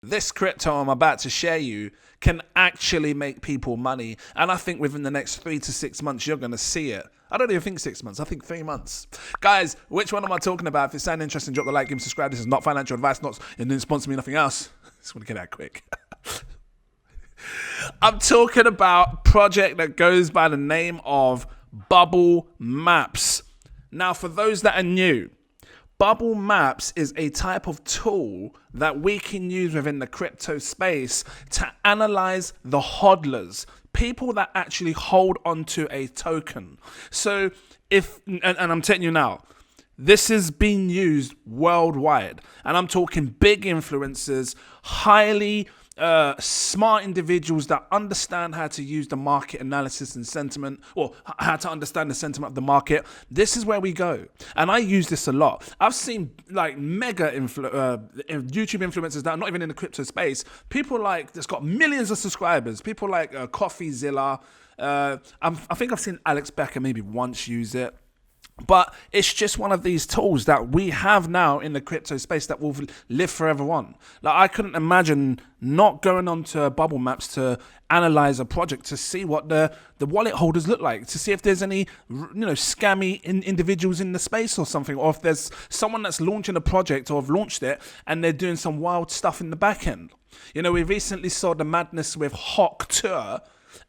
This crypto I'm about to share you can actually make people money. And I think within the next 3 to 6 months, you're going to see it. I don't even think 6 months. I think 3 months. Guys, which one am I talking about? If it sounds interesting, drop the like, give me subscribe. This is not financial advice, it didn't sponsor me, nothing else. Just want to get that quick. I'm talking about a project that goes by the name of Bubblemaps. Now, for those that are new, Bubblemaps is a type of tool that we can use within the crypto space to analyze the hodlers, people that actually hold onto a token. So and I'm telling you now, this is being used worldwide, and I'm talking big influencers, highly smart individuals that understand how to use the market analysis and sentiment, or how to understand the sentiment of the market. This is where we go, and I use this a lot. I've seen like mega YouTube influencers that are not even in the crypto space. People like that's got millions of subscribers. People like CoffeeZilla. I think I've seen Alex Becker maybe once use it. But it's just one of these tools that we have now in the crypto space that will live forever on. Like, I couldn't imagine not going onto Bubblemaps to analyze a project to see what the wallet holders look like, to see if there's any scammy individuals in the space or something, or if there's someone that's launching a project or have launched it and they're doing some wild stuff in the back end. We recently saw the madness with Ocada,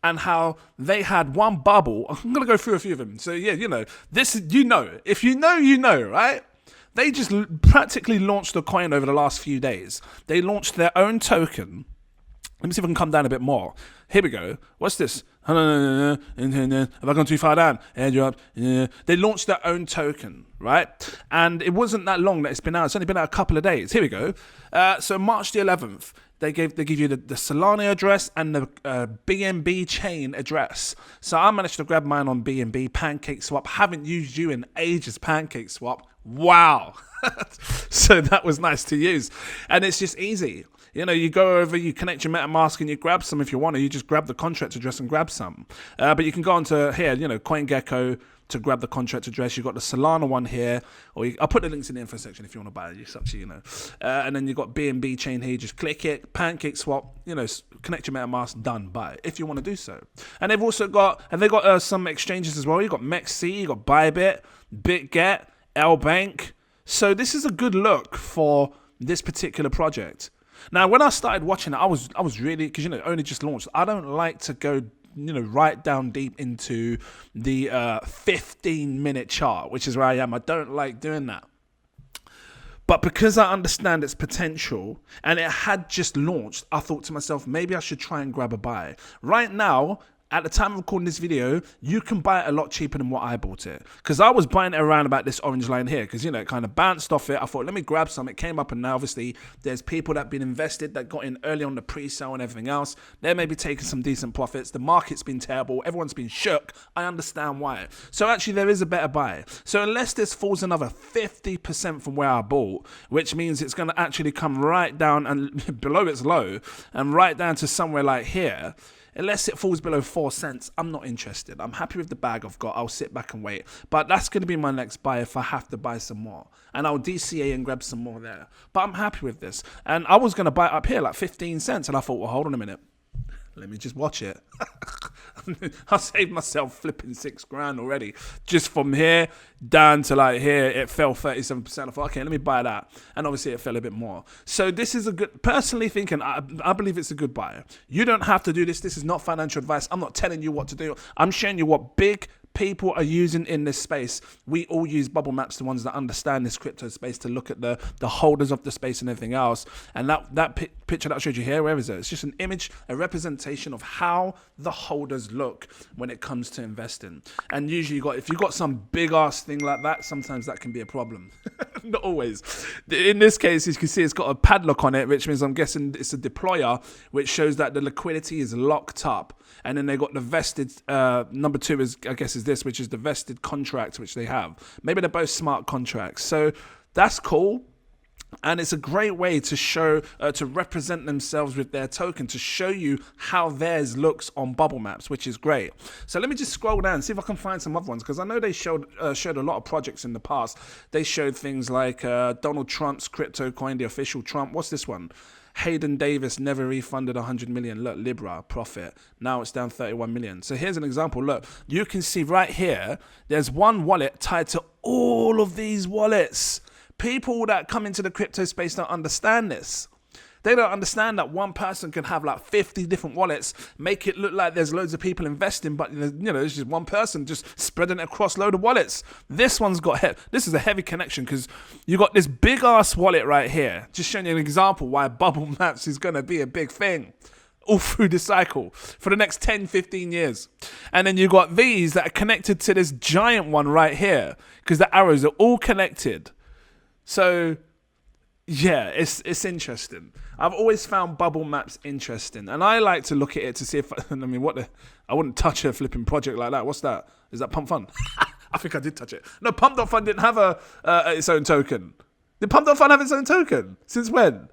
and how they had one bubble. I'm going to go through a few of them. So yeah, this is, if you know, right? They just practically launched the coin over the last few days. They launched their own token. Let me see if I can come down a bit more. Here we go. What's this? Have I gone too far down? Airdrop. They launched their own token, right? And it wasn't that long that it's been out. It's only been out a couple of days. Here we go. So March the 11th, they give you the Solana address and the BNB chain address. So I managed to grab mine on BNB, PancakeSwap. Haven't used you in ages, PancakeSwap. Wow. So that was nice to use. And it's just easy. You go over, you connect your MetaMask and you grab some if you want, or you just grab the contract address and grab some. But you can go onto here, CoinGecko to grab the contract address. You've got the Solana one here, or I'll put the links in the info section if you want to buy it. It's up to you, and then you've got BNB chain here. You just click it, PancakeSwap, connect your MetaMask, done, buy it if you want to do so. And they've also got, some exchanges as well. You've got MEXC, you've got Bybit, BitGet, LBank. So this is a good look for this particular project. Now, when I started watching it, I was really, because only just launched. I don't like to go right down deep into the 15-minute chart, which is where I am. I don't like doing that. But because I understand its potential and it had just launched, I thought to myself, maybe I should try and grab a buy. Right now, at the time of recording this video, you can buy it a lot cheaper than what I bought it. Because I was buying it around about this orange line here. Because, it kind of bounced off it. I thought, let me grab some. It came up, and now obviously there's people that have been invested that got in early on the pre-sale and everything else. They may be taking some decent profits. The market's been terrible. Everyone's been shook. I understand why. So actually there is a better buy. So unless this falls another 50% from where I bought, which means it's going to actually come right down and below its low and right down to somewhere like here, unless it falls below 4 cents, I'm not interested. I'm happy with the bag I've got. I'll sit back and wait. But that's going to be my next buy if I have to buy some more. And I'll DCA and grab some more there. But I'm happy with this. And I was going to buy it up here like 15 cents. And I thought, well, hold on a minute. Let me just watch it. I saved myself flipping $6,000 already. Just from here down to like here, it fell 37%. I thought, okay, let me buy that. And obviously it fell a bit more. So this is a good, personally thinking, I believe it's a good buy. You don't have to do this. This is not financial advice. I'm not telling you what to do. I'm showing you what big people are using in this space. We all use Bubblemaps, the ones that understand this crypto space, to look at the holders of the space and everything else. And that picture that I showed you here, where is it? It's just an image, a representation of how the holders look when it comes to investing. And usually if you've got some big ass thing like that, sometimes that can be a problem. Not always. In this case, as you can see, it's got a padlock on it, which means I'm guessing it's a deployer, which shows that the liquidity is locked up. And then they got the vested, number 2 is, I guess, is this, which is the vested contract, which they have. Maybe they're both smart contracts. So that's cool. And it's a great way to show, to represent themselves with their token, to show you how theirs looks on Bubblemaps, which is great. So let me just scroll down and see if I can find some other ones, because I know they showed a lot of projects in the past. They showed things like Donald Trump's crypto coin, the official Trump. What's this one? Hayden Davis never refunded 100 million. Look, Libra profit. Now it's down 31 million. So here's an example. Look, you can see right here, there's one wallet tied to all of these wallets. People that come into the crypto space don't understand this. They don't understand that one person can have like 50 different wallets, make it look like there's loads of people investing, but there's just one person just spreading it across load of wallets. This one's got this is a heavy connection, because you got this big ass wallet right here, just showing you an example why Bubblemaps is going to be a big thing all through the cycle for the next 10, 15 years. And then you got these that are connected to this giant one right here, because the arrows are all connected. So yeah, it's interesting. I've always found Bubblemaps interesting, and I like to look at it to see if I mean, I wouldn't touch a flipping project like that. What's that? Is that Pump Fund? I think I did touch it. No, Pump.Fund didn't have its own token. Did Pump.Fund have its own token? Since when?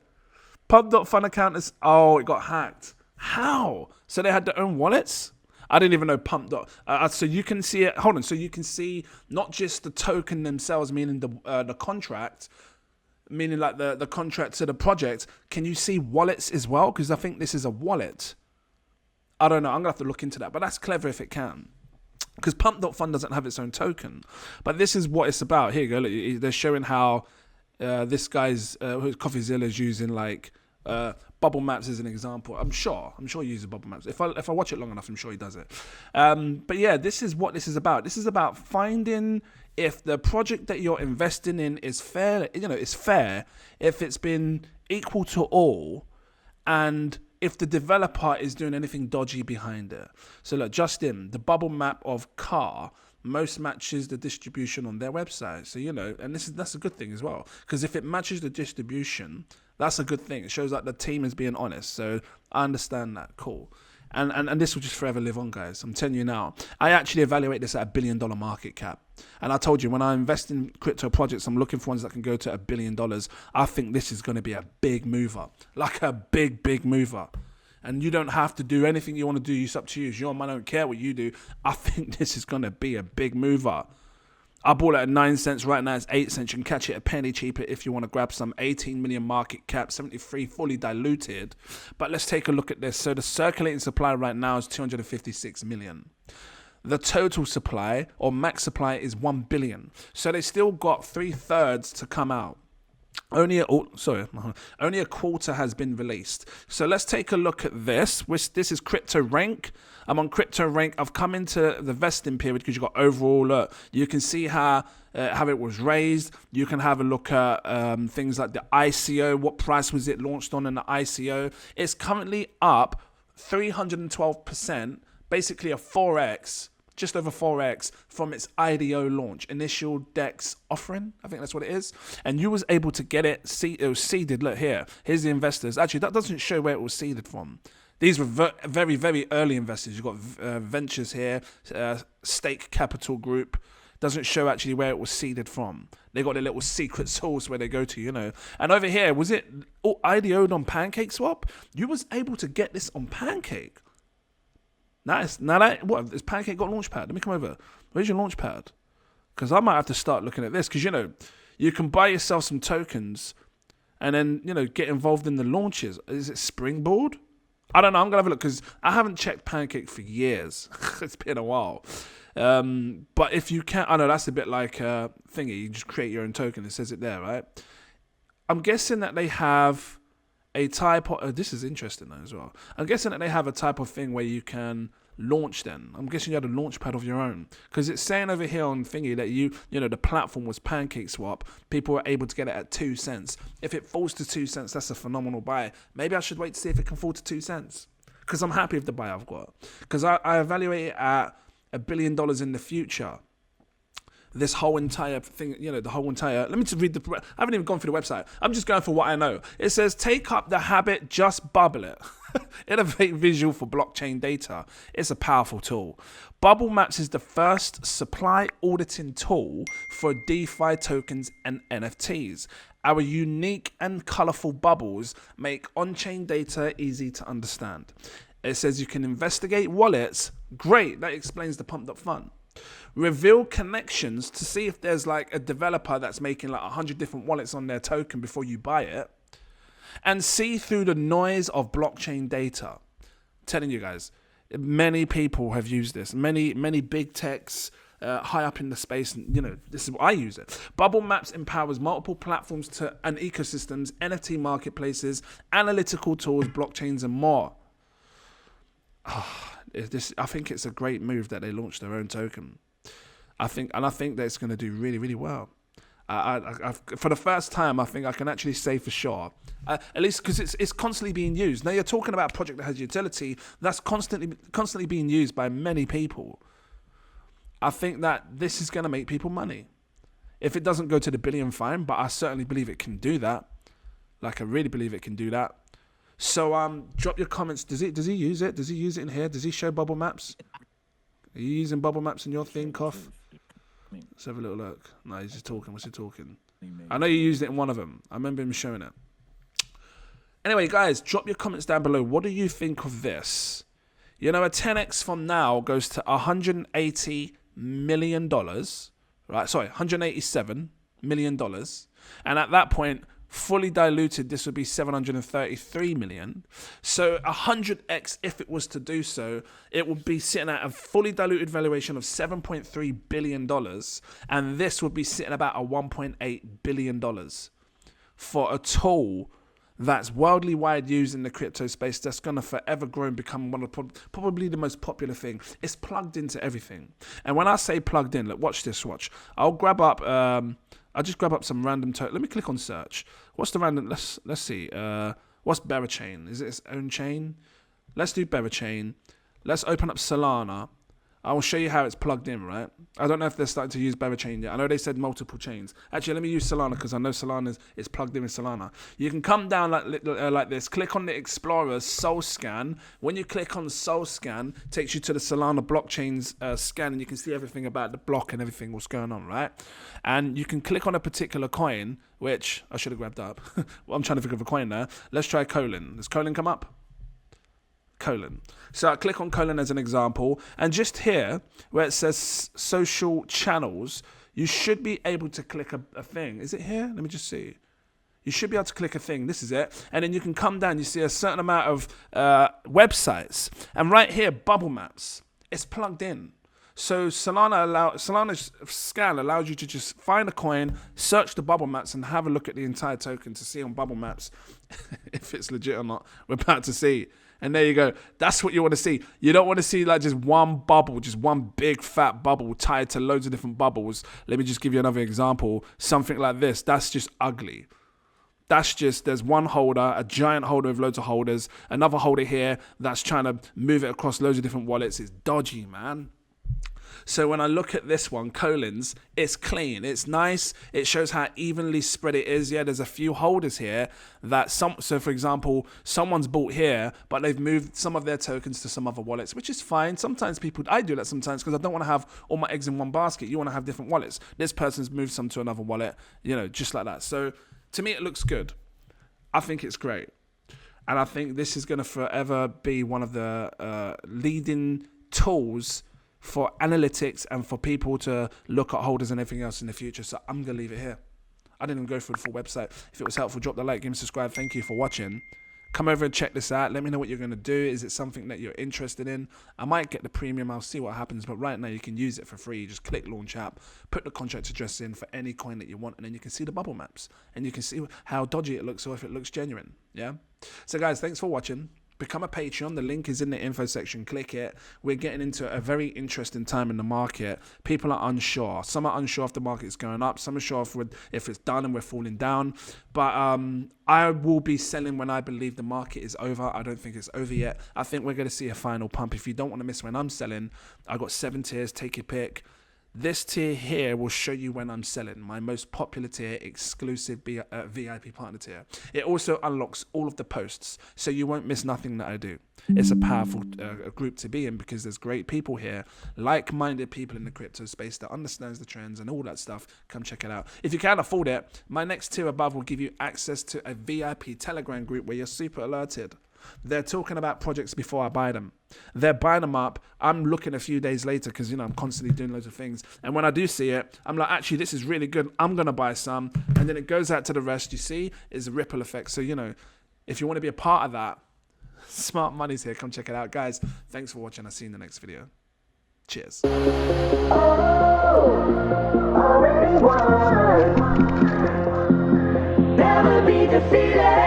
Pump.Fund account is it got hacked. How? So they had their own wallets? I didn't even know Pump. So you can see it. Hold on. So you can see not just the token themselves, meaning the contract, meaning like the contract to the project. Can you see wallets as well? Because I think this is a wallet. I don't know. I'm gonna have to look into that. But that's clever if it can. Because Pump.Fund doesn't have its own token. But this is what it's about. Here you go. Look, they're showing how this guy's CoffeeZilla is using like. Bubblemaps is an example. I'm sure he uses Bubblemaps. If I watch it long enough, I'm sure he does it. But yeah, this is what this is about. This is about finding if the project that you're investing in is fair. It's fair if it's been equal to all, and if the developer is doing anything dodgy behind it. So look, just in the bubble map of car most matches the distribution on their website. So, and that's a good thing as well. Because if it matches the distribution, that's a good thing. It shows that the team is being honest. So I understand that. Cool. And this will just forever live on, guys. I'm telling you now. I actually evaluate this at $1 billion market cap. And I told you, when I invest in crypto projects, I'm looking for ones that can go to $1 billion. I think this is going to be a big mover. Like a big, big mover. And you don't have to do anything you want to do. It's up to you. It's your money. I don't care what you do. I think this is going to be a big mover. I bought it at 9 cents. Right now it's 8 cents. You can catch it a penny cheaper if you want to grab some. 18 million market cap, 73 fully diluted. But let's take a look at this. So the circulating supply right now is 256 million. The total supply or max supply is 1 billion. So they still got 3/3 to come out. Only a quarter has been released. So let's take a look at this. This is crypto rank. I'm on crypto rank. I've come into the vesting period because you've got overall. Look, you can see how it was raised. You can have a look at things like the ICO. What price was it launched on in the ICO? It's currently up 312%, basically a 4x. Just over 4x from its IDO launch, initial DEX offering. I think that's what it is. And you was able to get it. It was seeded. Look here. Here's the investors. Actually, that doesn't show where it was seeded from. These were very, very early investors. You've got Ventures here, Stake Capital Group. Doesn't show actually where it was seeded from. They got a little secret source where they go to, And over here, was it IDO'd on PancakeSwap? You was able to get this on Pancake. Nice. Now what? Has Pancake got Launchpad? Let me come over. Where's your Launchpad? Because I might have to start looking at this. Because, you can buy yourself some tokens and then, get involved in the launches. Is it Springboard? I don't know. I'm going to have a look because I haven't checked Pancake for years. It's been a while. But if you can, I know that's a bit like thingy. You just create your own token. It says it there, right? I'm guessing that they have a type of, this is interesting though as well. I'm guessing that they have a type of thing where you can launch then. I'm guessing you had a launch pad of your own. Because it's saying over here on thingy that the platform was PancakeSwap. People were able to get it at 2 cents. If it falls to 2 cents, that's a phenomenal buy. Maybe I should wait to see if it can fall to 2 cents. Because I'm happy with the buy I've got. Because I evaluate it at $1 billion in the future. This whole entire thing, let me just read I haven't even gone through the website. I'm just going for what I know. It says, take up the habit, just bubble it. Innovate visual for blockchain data. It's a powerful tool. Bubblemaps is the first supply auditing tool for DeFi tokens and NFTs. Our unique and colorful bubbles make on-chain data easy to understand. It says you can investigate wallets. Great, that explains the pumped up fun. Reveal connections to see if there's like a developer that's making like 100 different wallets on their token before you buy it. And see through the noise of blockchain data. I'm telling you guys, many people have used this. Many big techs high up in the space. You know, this is what I use it. Bubblemaps empowers multiple platforms and ecosystems, NFT marketplaces, analytical tools, blockchains, and more. I think it's a great move that they launched their own token. I think that it's going to do really, really well. For the first time, I think I can actually say for sure, at least because it's constantly being used. Now you're talking about a project that has utility that's constantly being used by many people. I think that this is going to make people money. If it doesn't go to the billion, fine, but I certainly believe it can do that. Like I really believe it can do that. So drop your comments. Does he use it? Does he use it in here? Does he show Bubblemaps? Are you using Bubblemaps in your thing, Koff? Let's have a little look. No, he's just talking. What's he talking? I know you used it in one of them. I remember him showing it. Anyway, guys, drop your comments down below. What do you think of this? You know, a 10x from now goes to $180 million, right? Sorry, $187 million. And at that point, fully diluted, this would be 733 million. So 100x, if it was to do so, it would be sitting at a fully diluted valuation of $7.3 billion. And this would be sitting about a $1.8 billion for a tool that's worldly wide used in the crypto space, that's going to forever grow and become one of probably the most popular thing. It's plugged into everything. And when I say plugged in, look, watch this, watch. I'll just grab up some random token. Let me click on search. What's the random? Let's see. What's Berachain? Is it its own chain? Let's do Berachain. Let's open up Solana. I will show you how it's plugged in, right? I don't know if they're starting to use Berachain yet. I know they said multiple chains. Actually, let me use Solana because I know Solana is plugged in with Solana. You can come down like this. Click on the Explorer Soul Scan. When you click on Soul Scan, it takes you to the Solana blockchain's scan, and you can see everything about the block and everything what's going on, right? And you can click on a particular coin, which I should have grabbed up. Well, I'm trying to think of a coin there. Let's try Colon. Does Colon come up? Colon. So I click on Colon as an example, and just here where it says social channels, you should be able to click a thing. Is it here? Let me just see. You should be able to click a thing. This is it. And then you can come down, you see a certain amount of websites. And right here, Bubblemaps. It's plugged in. So Solana's scan allows you to just find a coin, search the Bubblemaps, and have a look at the entire token to see on Bubblemaps if it's legit or not. We're about to see. And there you go. That's what you want to see. You don't want to see like just one bubble, just one big fat bubble tied to loads of different bubbles. Let me just give you another example. Something like this. That's just ugly. That's just, there's one holder, a giant holder with loads of holders, another holder here that's trying to move it across loads of different wallets. It's dodgy, man. So when I look at this one, Colons, it's clean, it's nice, it shows how evenly spread it is. Yeah, there's a few holders here that so for example, someone's bought here, but they've moved some of their tokens to some other wallets, which is fine. Sometimes I do that sometimes because I don't want to have all my eggs in one basket. You want to have different wallets. This person's moved some to another wallet, you know, just like that. So to me, it looks good. I think it's great. And I think this is going to forever be one of the leading tools for analytics and for people to look at holders and everything else in the future. So I'm going to leave it here. I didn't even go through the full website. If it was helpful, drop the like, give me a subscribe. Thank you for watching. Come over and check this out. Let me know what you're going to do. Is it something that you're interested in? I might get the premium. I'll see what happens. But right now, you can use it for free. You just click Launch App, put the contract address in for any coin that you want, and then you can see the Bubblemaps. And you can see how dodgy it looks or if it looks genuine. Yeah? So, guys, thanks for watching. Become a Patreon. The link is in the info section. Click it. We're getting into a very interesting time in the market. People are unsure. Some are unsure if the market's going up. Some are sure if it's done and we're falling down. But I will be selling when I believe the market is over. I don't think it's over yet. I think we're going to see a final pump. If you don't want to miss when I'm selling, I got 7 tiers. Take your pick. This tier here will show you when I'm selling. My most popular tier, exclusive VIP partner tier. It also unlocks all of the posts, so you won't miss nothing that I do. It's a powerful group to be in because there's great people here, like-minded people in the crypto space that understands the trends and all that stuff. Come check it out. If you can't afford it, my next tier above will give you access to a VIP Telegram group where you're super alerted. They're talking about projects before I buy them. They're buying them up. I'm looking a few days later because, you know, I'm constantly doing loads of things. And when I do see it, I'm like, actually, this is really good. I'm going to buy some. And then it goes out to the rest. You see, it's a ripple effect. So, you know, if you want to be a part of that, smart money's here. Come check it out. Guys, thanks for watching. I'll see you in the next video. Cheers. Never be defeated.